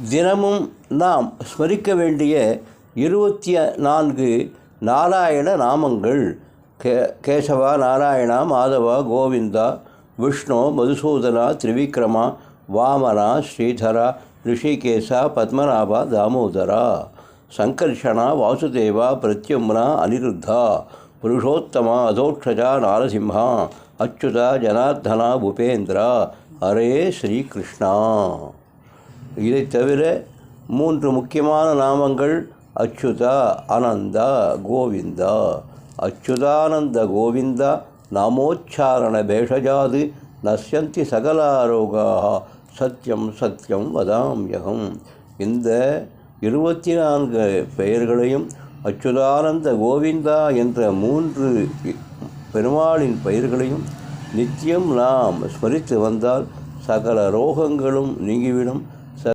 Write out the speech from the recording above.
தினமும் நாம் ஸ்மரிக்க வேண்டிய 24 நாராயண நாமங்கள். கேசவா, நாராயணா, மாதவா, கோவிந்தா, விஷ்ணு, மதுசூதனா, திரிவிக்ரமா, வாமனா, ஸ்ரீதரா, ரிஷிகேசா, பத்மநாபா, தாமோதரா, சங்கர்ஷணா, வாசுதேவா, பிரத்யும்னா, அனிருத்தா, புருஷோத்தமா, அதோட்சஜா, நாரசிம்ஹா, அச்சுதா, ஜனார்தனா, பூபேந்திரா, ஹரே ஸ்ரீகிருஷ்ணா. இதை தவிர 3 முக்கியமான நாமங்கள் அச்சுதா, அனந்தா, கோவிந்தா. அச்சுதானந்த கோவிந்தா நாமோச்சாரண பேஷஜாது நஷ்யந்தி சகலாரோகாக சத்யம் சத்யம் வதாம்யகம். இந்த 24 பெயர்களையும் அச்சுதானந்த கோவிந்தா என்ற 3 பெருமாளின் பெயர்களையும் நித்தியம் நாம் ஸ்மரித்து வந்தால் சகல ரோகங்களும் நீங்கிவிடும்.